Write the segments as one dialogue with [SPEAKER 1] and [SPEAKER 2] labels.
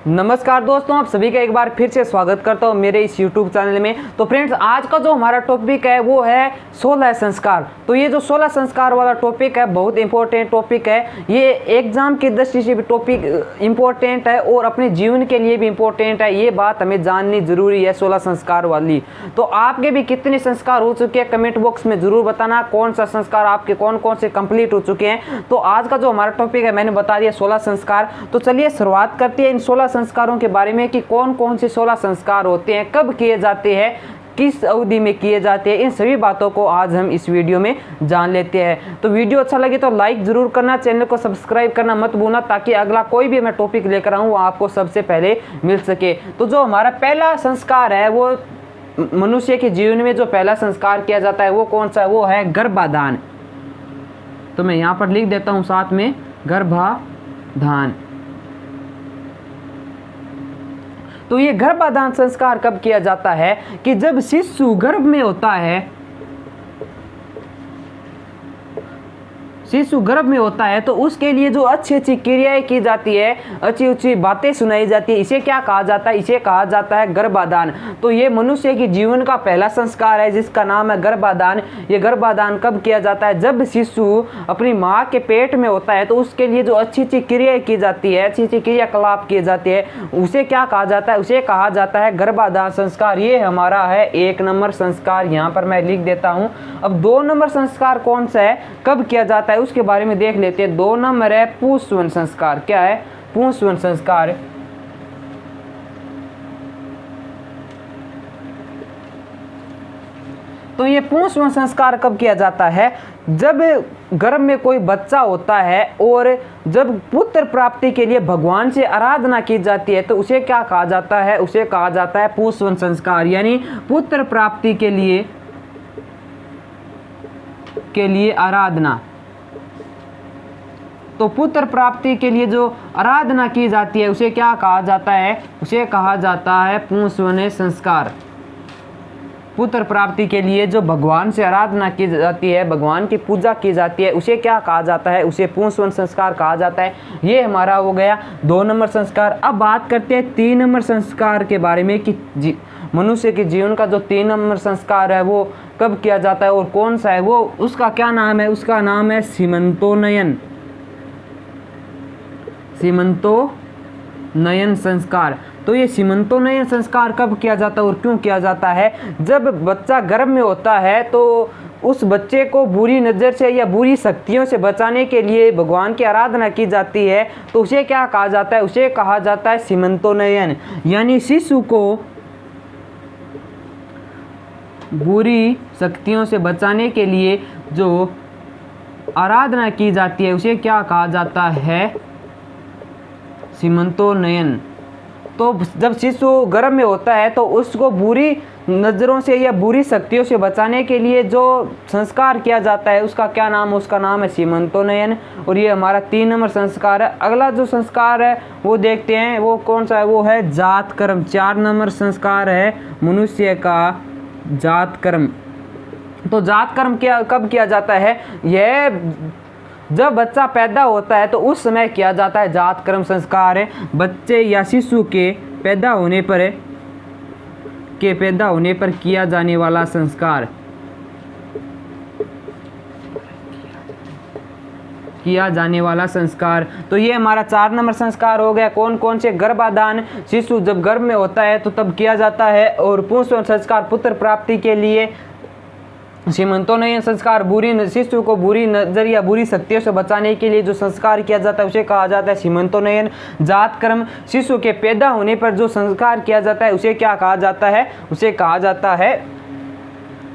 [SPEAKER 1] नमस्कार दोस्तों, आप सभी का एक बार फिर से स्वागत करता हूं मेरे इस YouTube चैनल में। तो फ्रेंड्स, आज का जो हमारा टॉपिक है वो है 16 संस्कार। तो ये जो 16 संस्कार वाला टॉपिक है बहुत इंपॉर्टेंट टॉपिक है। ये एग्जाम की दृष्टि से भी टॉपिक इंपॉर्टेंट है और अपने जीवन के लिए भी इंपॉर्टेंट है। ये बात हमें जाननी जरूरी है 16 संस्कार वाली। तो आपके भी कितने संस्कार हो चुके हैं कमेंट बॉक्स में जरूर बताना। कौन सा संस्कार आपके कौन कौन से कंप्लीट हो चुके हैं। तो आज का जो हमारा टॉपिक है मैंने बता दिया 16 संस्कार। तो चलिए शुरुआत करते हैं इन 16 संस्कारों के बारे में कि कौन कौन से 16 संस्कार होते हैं, कब किए जाते हैं, किस अवधि में किए जाते हैं। इन सभी बातों को आज हम इस वीडियो में जान लेते हैं। तो वीडियो अच्छा लगे तो लाइक जरूर करना, चैनल को सब्सक्राइब करना मत भूलना, ताकि अगला कोई भी मैं टॉपिक लेकर आऊँ वो आपको सबसे पहले मिल सके। तो जो हमारा पहला संस्कार है वो मनुष्य के जीवन में जो पहला संस्कार किया जाता है वो कौन सा है, वो है गर्भाधान। तो मैं यहाँ पर लिख देता हूँ साथ में गर्भाधान। तो ये गर्भाधान संस्कार कब किया जाता है कि जब शिशु गर्भ में होता है, शिशु गर्भ में होता है तो उसके लिए जो अच्छी अच्छी क्रियाएं की जाती है, अच्छी अच्छी बातें सुनाई जाती है, इसे क्या कहा जाता है, इसे कहा जाता है गर्भाधान। तो ये मनुष्य के जीवन का पहला संस्कार है जिसका नाम है गर्भाधान। ये गर्भाधान कब किया जाता है, जब शिशु अपनी माँ के पेट में होता है तो उसके लिए जो अच्छी अच्छी क्रियाएं की जाती है, अच्छी अच्छी क्रियाकलाप किए जाते हैं, उसे क्या कहा जाता है, उसे कहा जाता है गर्भाधान संस्कार। ये हमारा है 1 नंबर संस्कार, यहाँ पर मैं लिख देता हूँ। अब 2 नंबर संस्कार कौन सा है, कब किया जाता है, उसके बारे में देख लेते हैं। 2 नंबर है पुंसवन संस्कार। क्या है, पुंसवन संस्कार। तो ये पुंसवन संस्कार कब किया जाता है, जब गर्भ में कोई बच्चा होता है और जब पुत्र प्राप्ति के लिए भगवान से आराधना की जाती है तो उसे क्या कहा जाता है, उसे कहा जाता है पुंसवन संस्कार। यानी पुत्र प्राप्ति के लिए आराधना। तो पुत्र प्राप्ति के लिए जो आराधना की जाती है उसे क्या कहा जाता है, उसे कहा जाता है पुंसवन संस्कार। पुत्र प्राप्ति के लिए जो भगवान से आराधना की जाती है, भगवान की पूजा की जाती है, उसे क्या कहा जाता है, उसे पुंसवन संस्कार कहा जाता है। ये हमारा हो गया 2 नंबर संस्कार। अब बात करते हैं 3 नंबर संस्कार के बारे में कि मनुष्य के जीवन का जो 3 नंबर संस्कार है वो कब किया जाता है और कौन सा है, वो उसका क्या नाम है, उसका नाम है सीमंतोन्नयन। सीमंतोन्नयन संस्कार। तो ये सीमंतोन्नयन संस्कार कब किया जाता है और क्यों किया जाता है, जब बच्चा गर्भ में होता है तो उस बच्चे को बुरी नज़र से या बुरी शक्तियों से बचाने के लिए भगवान की आराधना की जाती है तो उसे क्या कहा जाता है, उसे कहा जाता है सीमंतोन्नयन। यानी शिशु को बुरी शक्तियों से बचाने के लिए जो आराधना की जाती है उसे क्या कहा जाता है, सीमंतोन्नयन। तो जब शिशु गर्भ में होता है तो उसको बुरी नज़रों से या बुरी शक्तियों से बचाने के लिए जो संस्कार किया जाता है उसका क्या नाम है, उसका नाम है सीमंतोन्नयन। और ये हमारा 3 नंबर संस्कार है। अगला जो संस्कार है वो देखते हैं वो कौन सा है, वो है जात कर्म। 4 नंबर संस्कार है मनुष्य का जात कर्म। तो जात कर्म क्या कब किया जाता है, यह जब बच्चा पैदा होता है तो उस समय किया जाता है जात कर्म संस्कार है। बच्चे या शिशु के पैदा होने पर किया जाने वाला संस्कार, किया जाने वाला संस्कार। तो ये हमारा 4 नंबर संस्कार हो गया। कौन कौन से, गर्भाधान, शिशु जब गर्भ में होता है तो तब किया जाता है, और पुंसवन संस्कार पुत्र प्राप्ति के लिए, सीमंतोन्नयन संस्कार शिशु को बुरी नजर या बुरी शक्तियों से बचाने के लिए जो संस्कार किया जाता है उसे कहा जाता है सीमंतोन्नयन। जात कर्म, शिशु के पैदा होने पर जो संस्कार किया जाता है उसे क्या कहा जाता है, उसे कहा जाता है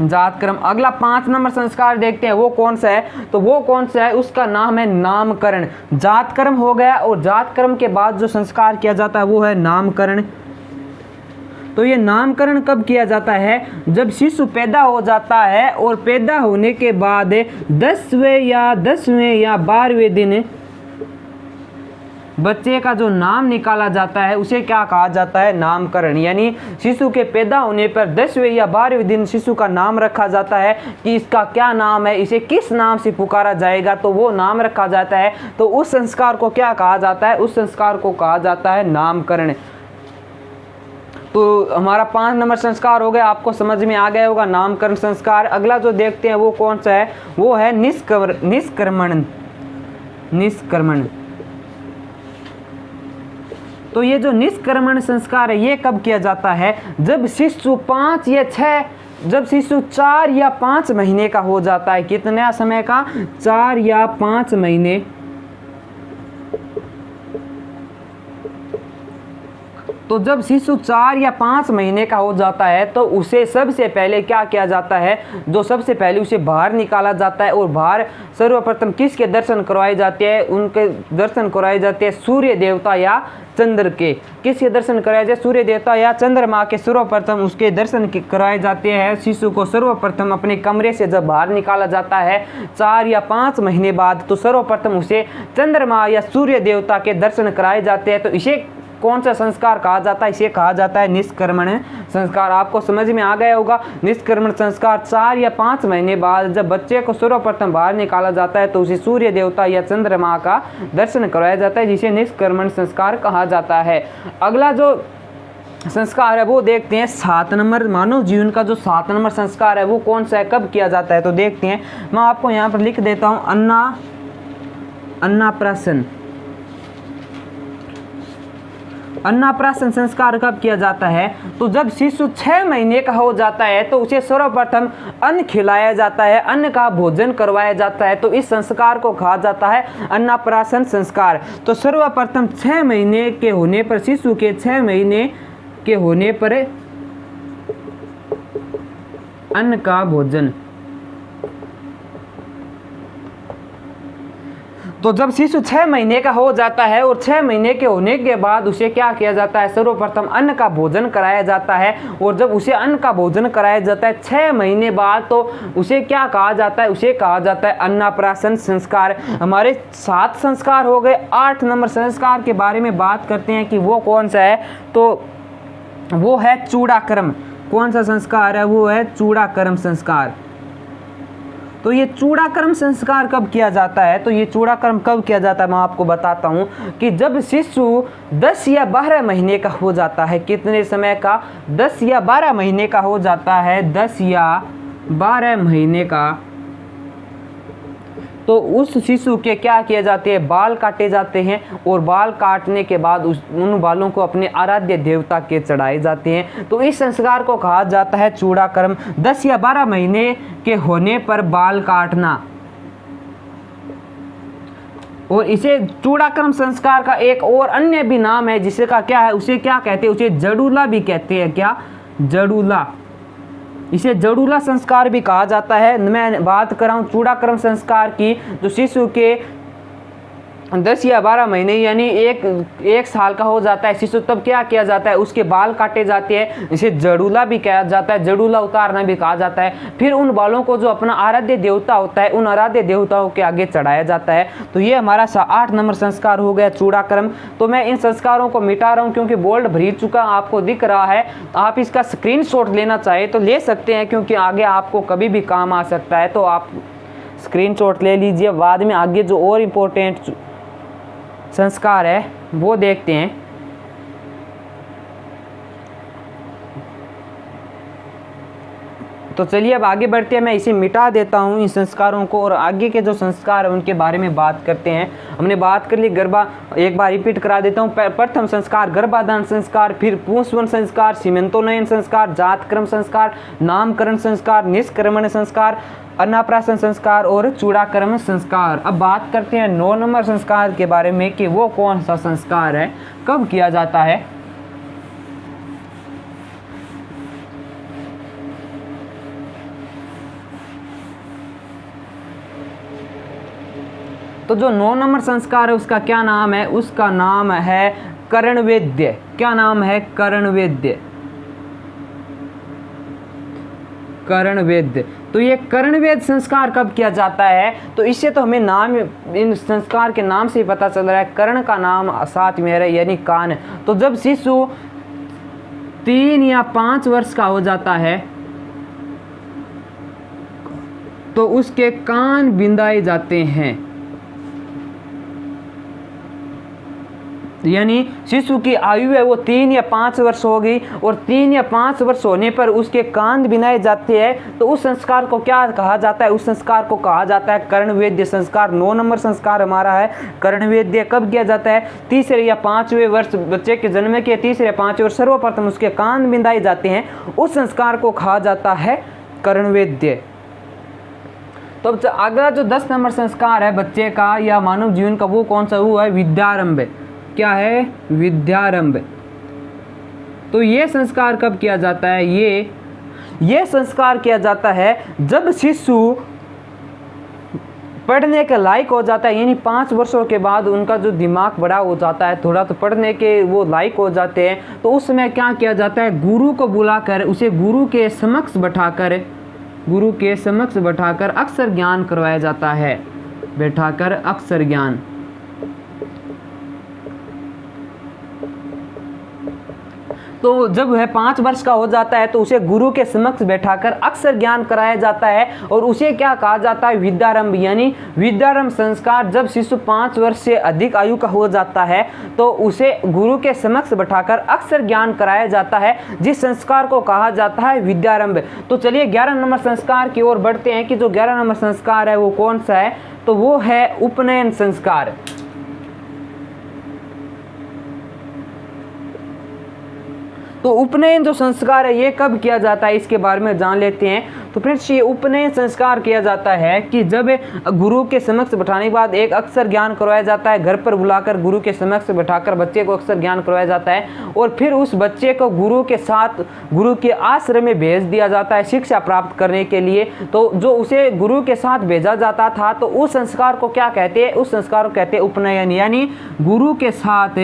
[SPEAKER 1] जात कर्म। अगला 5 नंबर संस्कार देखते हैं वो कौन सा है, तो वो कौन सा है, उसका नाम है नामकरण। जात कर्म हो गया और जात कर्म के बाद जो संस्कार किया जाता है वो है नामकरण। तो ये नामकरण कब किया जाता है, जब शिशु पैदा हो जाता है और पैदा होने के बाद 10वें या 12वें दिन बच्चे का जो नाम निकाला जाता है उसे क्या कहा जाता है? नामकरण। यानी शिशु के पैदा होने पर 10वें या 12वें दिन शिशु का नाम रखा जाता है कि इसका क्या नाम है, इसे किस नाम से पुकारा जाएगा, तो वो नाम रखा जाता है। तो उस संस्कार को क्या कहा जाता है? उस संस्कार को कहा जाता है नामकरण। तो हमारा 5 नंबर संस्कार हो गया, आपको समझ में आ गया होगा नामकरण संस्कार। अगला जो देखते हैं वो कौन सा है? वो है निष्क्रमण। निष्क्रमण। तो ये जो निष्क्रमण संस्कार है ये कब किया जाता है? जब शिशु 4 या 5 महीने का हो जाता है। कितना समय का? 4 या 5 महीने। तो जब शिशु 4 या 5 महीने का हो जाता है तो उसे सबसे पहले क्या किया जाता है? जो सबसे पहले उसे बाहर निकाला जाता है और बाहर सर्वप्रथम किसके दर्शन करवाए जाते हैं? उनके दर्शन करवाए जाते हैं सूर्य देवता या चंद्र के। किसके दर्शन कराए जाते? सूर्य देवता या चंद्रमा के सर्वप्रथम उसके दर्शन कराए जाते हैं। शिशु को सर्वप्रथम अपने कमरे से जब बाहर निकाला जाता है 4 या 5 महीने बाद, तो सर्वप्रथम उसे चंद्रमा या सूर्य देवता के दर्शन कराए जाते हैं। तो इसे कौन सा संस्कार कहा जाता है? इसे कहा जाता है निष्क्रमण संस्कार। आपको समझ में आ गया होगा। निष्क्रमण संस्कार 4 या 5 महीने बाद जब बच्चे को सर्वप्रथम बाहर निकाला जाता है तो उसे सूर्य देवता या चंद्रमा का दर्शन करवाया जाता है, जिसे निष्क्रमण संस्कार कहा जाता है। अगला जो संस्कार है वो देखते हैं 7 नंबर। मानव जीवन का जो 7 नंबर संस्कार है वो कौन सा है, कब किया जाता है? तो देखते हैं, मैं आपको यहाँ पर लिख देता हूँ अन्नप्राशन। अन्नप्राशन संस्कार कब किया जाता है? तो जब शिशु 6 महीने का हो जाता है तो उसे सर्वप्रथम अन्न खिलाया जाता है, अन्न का भोजन करवाया जाता है। तो इस संस्कार को कहा जाता है अन्नप्राशन संस्कार। तो सर्वप्रथम 6 महीने के होने पर, शिशु के 6 महीने के होने पर अन्न का भोजन। तो जब शिशु 6 महीने का हो जाता है और 6 महीने के होने के बाद उसे क्या किया जाता है? सर्वप्रथम अन्न का भोजन कराया जाता है। और जब उसे अन्न का भोजन कराया जाता है 6 महीने बाद, तो उसे क्या कहा जाता है? उसे कहा जाता है अन्नप्राशन संस्कार। हमारे 7 संस्कार हो गए। 8 नंबर संस्कार के बारे में बात करते हैं कि वो कौन सा है। तो वो है चूड़ाक्रम। कौन सा संस्कार है? वो है चूड़ाक्रम संस्कार। तो ये चूड़ाक्रम संस्कार कब किया जाता है? तो ये चूड़ाक्रम कब किया जाता है मैं आपको बताता हूँ कि जब शिशु 10 या 12 महीने का हो जाता है। कितने समय का? 10 या 12 महीने का हो जाता है। 10 या 12 महीने का। तो उस शिशु के क्या किए जाते हैं? बाल काटे जाते हैं और बाल काटने के बाद उन बालों को अपने आराध्य देवता के चढ़ाए जाते हैं। तो इस संस्कार को कहा जाता है चूड़ाक्रम। 10 या 12 महीने के होने पर बाल काटना। और इसे चूड़ाक्रम संस्कार का एक और अन्य भी नाम है, जिसका क्या है? उसे क्या कहते हैं? उसे जड़ूला भी कहते हैं। क्या? जड़ूला। इसे जड़ूला संस्कार भी कहा जाता है। मैं बात कर रहा हूँ चूड़ाक्रम संस्कार की, जो शिशु के 10 या 12 महीने यानी एक साल का हो जाता है शिशु, तब क्या किया जाता है? उसके बाल काटे जाते हैं। इसे जड़ूला भी कहा जाता है, जड़ूला उतारना भी कहा जाता है। फिर उन बालों को जो अपना आराध्य देवता होता है, उन आराध्य देवताओं के आगे चढ़ाया जाता है। तो ये हमारा 8 नंबर संस्कार हो गया चूड़ाक्रम। तो मैं इन संस्कारों को मिटा रहा हूँ क्योंकि बोल्ड भर चुका आपको दिख रहा है। आप इसका स्क्रीनशॉट लेना चाहे तो ले सकते हैं, क्योंकि आगे आपको कभी भी काम आ सकता है। तो आप स्क्रीनशॉट ले लीजिए। बाद में आगे जो और इम्पोर्टेंट संस्कार है वो देखते हैं। तो चलिए अब आगे बढ़ते हैं। मैं इसे मिटा देता हूँ इन संस्कारों को और आगे के जो संस्कार है उनके बारे में बात करते हैं। हमने बात कर ली एक बार रिपीट करा देता हूँ। प्रथम संस्कार गर्भाधान संस्कार, फिर पुंसवन संस्कार, सीमंतोन्नयन संस्कार, जातक्रम संस्कार, नामकरण संस्कार, निष्क्रमण संस्कार, अन्नप्राशन संस्कार और चूड़ाक्रम संस्कार। अब बात करते हैं 9 नंबर संस्कार के बारे में कि वो कौन सा संस्कार है, कब किया जाता है। तो जो 9 नंबर संस्कार है उसका क्या नाम है? उसका नाम है कर्णवेद्य। क्या नाम है? कर्णवेद्य। कर्णवेद्य। तो ये कर्णवेद संस्कार कब किया जाता है? तो इससे तो हमें नाम, इन संस्कार के नाम से ही पता चल रहा है, कर्ण का नाम साथ में है यानी कान। तो जब शिशु 3 या 5 वर्ष का हो जाता है तो उसके कान बिंदाए जाते हैं, यानी शिशु की आयु है वो 3 या 5 वर्ष होगी और 3 या 5 वर्ष होने पर उसके कान बिनाए जाते हैं। तो उस संस्कार को क्या कहा जाता है? उस संस्कार को कहा जाता है कर्णवेद्य संस्कार। 9 नंबर संस्कार हमारा है कर्णवेद्य। कब किया जाता है? 3 या 5वें वर्ष बच्चे के जन्म के 3 या 5वें वर्ष सर्वप्रथम उसके कान बिंदाए जाते हैं, उस संस्कार को कहा जाता है कर्णवेद्य। तो अब अगला जो 10 नंबर संस्कार है बच्चे का या मानव जीवन का, वो कौन सा? वो है विद्यारंभ। क्या है? विद्यारंभ। तो ये संस्कार कब किया जाता है? ये संस्कार किया जाता है जब शिशु पढ़ने के लायक हो जाता है, यानी 5 वर्षों के बाद उनका जो दिमाग बड़ा हो जाता है, थोड़ा तो पढ़ने के वो लायक हो जाते हैं। तो उस समय क्या किया जाता है? गुरु को बुलाकर उसे गुरु के समक्ष बैठाकर अक्षर ज्ञान करवाया जाता है। बैठाकर अक्षर ज्ञान। तो जब वह 5 वर्ष का हो जाता है तो उसे गुरु के समक्ष बैठाकर अक्षर ज्ञान कराया जाता है और उसे क्या कहा जाता है? विद्यारंभ। यानी विद्यारंभ संस्कार जब शिशु 5 वर्ष से अधिक आयु का हो जाता है तो उसे गुरु के समक्ष बैठाकर अक्षर ज्ञान कराया जाता है, जिस संस्कार को कहा जाता है विद्यारंभ। तो चलिए 11 नंबर संस्कार की ओर बढ़ते हैं कि जो 11 नंबर संस्कार है वो कौन सा है? तो वो है उपनयन संस्कार। तो उपनयन जो संस्कार है ये कब किया जाता है, इसके बारे में जान लेते हैं। तो फ्रेंड्स ये उपनयन संस्कार किया जाता है कि जब गुरु के समक्ष बैठाने के बाद एक अक्षर ज्ञान करवाया जाता है, घर पर बुलाकर गुरु के समक्ष बैठाकर बच्चे को अक्षर ज्ञान करवाया जाता है और फिर उस बच्चे को गुरु के साथ गुरु के आश्रम में भेज दिया जाता है शिक्षा प्राप्त करने के लिए। तो जो उसे गुरु के साथ भेजा जाता था तो उस संस्कार को क्या कहते हैं? उस संस्कार को कहते हैं उपनयन, यानी गुरु के साथ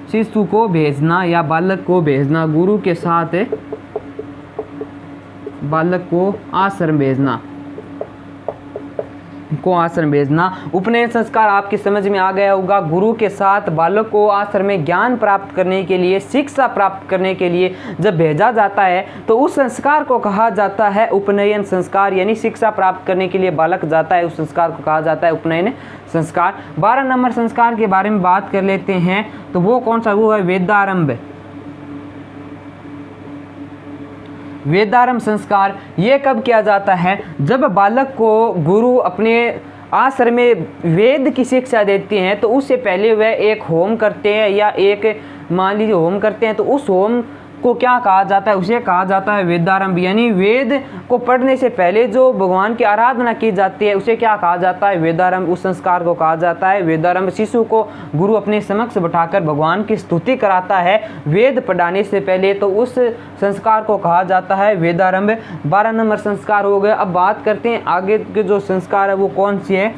[SPEAKER 1] शिशु को भेजना या बालक को भेजना, गुरु के साथ बालक को आश्रम भेजना। उपनयन संस्कार आपकी समझ में आ गया होगा। गुरु के साथ बालक को आश्रम में ज्ञान प्राप्त करने के लिए, शिक्षा प्राप्त करने के लिए जब भेजा जाता है तो उस संस्कार को कहा जाता है उपनयन संस्कार, यानी शिक्षा प्राप्त करने के लिए बालक जाता है, उस संस्कार को कहा जाता है उपनयन संस्कार। 12 नंबर संस्कार के बारे में बात कर लेते हैं। तो वो कौन सा? वो है वेदारंभ। वेदारंभ संस्कार ये कब किया जाता है? जब बालक को गुरु अपने आश्रम में वेद की शिक्षा देते हैं तो उससे पहले वह एक होम करते हैं या एक मान लीजिए होम करते हैं, तो उस होम को क्या कहा जाता है? उसे कहा जाता है वेदारंभ। यानी वेद को पढ़ने से पहले जो भगवान की आराधना की जाती है उसे क्या कहा जाता है? वेदारंभ। उस संस्कार को कहा जाता है वेदारंभ। शिशु को गुरु अपने समक्ष बैठाकर भगवान की स्तुति कराता है वेद पढ़ाने से पहले, तो उस संस्कार को कहा जाता है वेदारंभ। 12 नंबर संस्कार हो गए। अब बात करते हैं आगे के जो संस्कार है वो कौन सी है?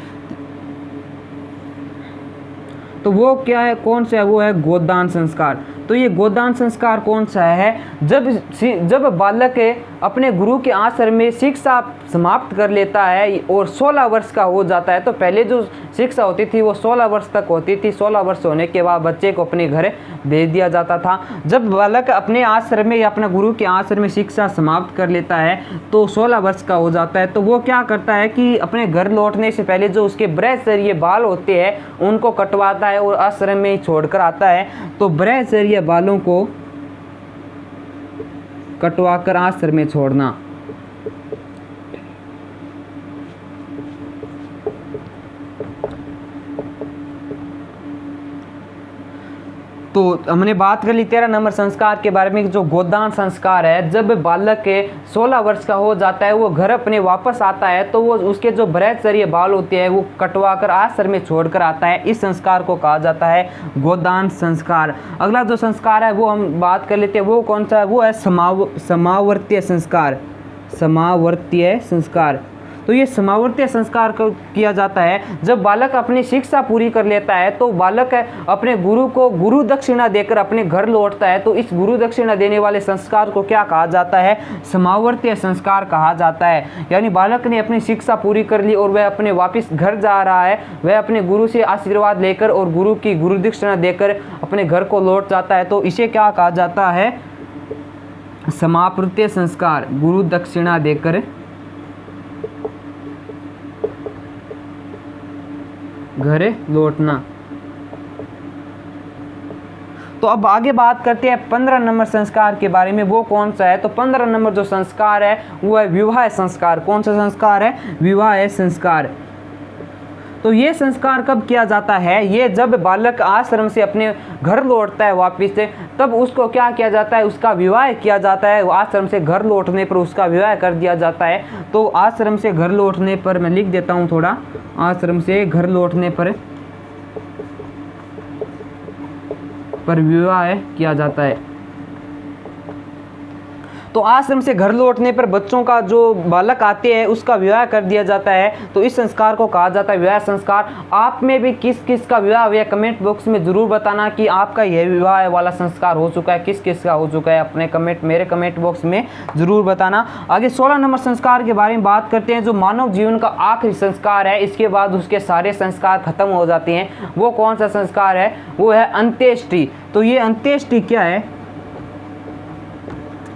[SPEAKER 1] तो वो क्या है? कौन सा है? वो है गोदान संस्कार। तो ये गोदान संस्कार कौन सा है? जब बालक अपने गुरु के आश्रम में शिक्षा समाप्त कर लेता है और 16 वर्ष का हो जाता है, तो पहले जो शिक्षा होती थी वो 16 वर्ष तक होती थी। 16 वर्ष होने के बाद बच्चे को अपने घर भेज दिया जाता था। जब बालक अपने आश्रम में या अपने गुरु के आश्रम में शिक्षा समाप्त कर लेता है तो 16 वर्ष का हो जाता है, तो वो क्या करता है कि अपने घर लौटने से पहले जो उसके ब्रह्मचर्य बाल होते हैं उनको कटवाता है और आश्रम में ही छोड़कर आता है। तो ब्रह्मचर्य बालों को कटवाकर आश्रम में छोड़ना। तो हमने बात कर ली 13 नंबर संस्कार के बारे में, जो गोदान संस्कार है। जब बालक के 16 वर्ष का हो जाता है, वो घर अपने वापस आता है तो वो उसके जो ब्रह्मचर्य बाल होते हैं वो कटवाकर आश्रम में छोड़कर आता है। इस संस्कार को कहा जाता है गोदान संस्कार। अगला जो संस्कार है वो हम बात कर लेते हैं, वो कौन सा है? वो है समावर्तीय संस्कार। समावर्तीय संस्कार। तो ये समावर्तीय संस्कार किया जाता है। जब बालक अपनी शिक्षा पूरी कर लेता है तो बालक अपने गुरु को गुरु दक्षिणा देकर अपने घर लौटता है, तो इस गुरु दक्षिणा देने वाले संस्कार को क्या कहा जाता है? समावर्तीय संस्कार कहा जाता है। यानी बालक ने अपनी शिक्षा पूरी कर ली और वह अपने वापस घर जा रहा है, वह अपने गुरु से आशीर्वाद लेकर और गुरु की गुरु दक्षिणा देकर अपने घर को लौट जाता है, तो इसे क्या कहा जाता है? समावर्तीय संस्कार, गुरु दक्षिणा देकर घर लौटना। तो अब आगे बात करते हैं 15 नंबर संस्कार के बारे में, वो कौन सा है? तो 15 नंबर जो संस्कार है वो है विवाह संस्कार। कौन सा संस्कार है? विवाह संस्कार। तो ये संस्कार कब किया जाता है? ये जब बालक आश्रम से अपने घर लौटता है वापस से, तब उसको क्या किया जाता है? उसका विवाह किया जाता है। आश्रम से घर लौटने पर उसका विवाह कर दिया जाता है। तो आश्रम से घर लौटने पर, मैं लिख देता हूँ थोड़ा, आश्रम से घर लौटने पर विवाह किया जाता है। तो आश्रम से घर लौटने पर बच्चों का जो बालक आते हैं उसका विवाह कर दिया जाता है, तो इस संस्कार को कहा जाता है विवाह संस्कार। आप में भी किस किस का विवाह हुआ, कमेंट बॉक्स में ज़रूर बताना कि आपका यह विवाह वाला संस्कार हो चुका है, किस किस का हो चुका है, अपने कमेंट मेरे कमेंट बॉक्स में ज़रूर बताना। आगे 16 नंबर संस्कार के बारे में बात करते हैं, जो मानव जीवन का आखिरी संस्कार है, इसके बाद उसके सारे संस्कार खत्म हो जाते हैं। वो कौन सा संस्कार है? वो है अंत्येष्टि। तो ये अंत्येष्टि क्या है?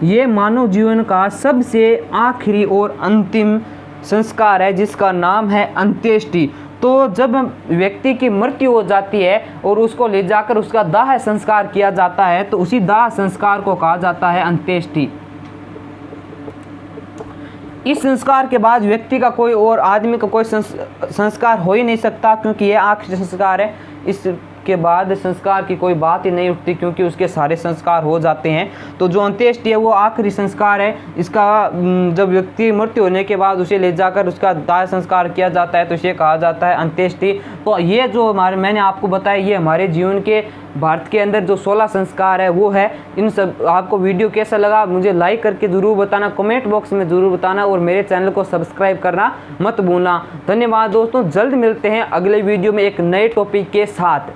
[SPEAKER 1] ये मानव जीवन का सबसे आखिरी और अंतिम संस्कार है, जिसका नाम है अंत्येष्टि। तो जब व्यक्ति की मृत्यु हो जाती है और उसको ले जाकर उसका दाह संस्कार किया जाता है, तो उसी दाह संस्कार को कहा जाता है अंत्येष्टि। इस संस्कार के बाद व्यक्ति का कोई और आदमी का कोई संस्कार हो ही नहीं सकता, क्योंकि यह आखिरी संस्कार है। इसके बाद संस्कार की कोई बात ही नहीं उठती, क्योंकि उसके सारे संस्कार हो जाते हैं। तो जो अंत्येष्टि है वो आखिरी संस्कार है। इसका जब व्यक्ति मृत्यु होने के बाद उसे ले जाकर उसका दाह संस्कार किया जाता है, तो इसे कहा जाता है अंत्येष्टि। तो ये जो मैंने आपको बताया, ये हमारे जीवन के भारत के अंदर जो 16 संस्कार है वो है। इन सब आपको वीडियो कैसा लगा मुझे लाइक करके ज़रूर बताना, कमेंट बॉक्स में ज़रूर बताना, और मेरे चैनल को सब्सक्राइब करना मत भूलना। धन्यवाद दोस्तों, जल्द मिलते हैं अगले वीडियो में एक नए टॉपिक के साथ।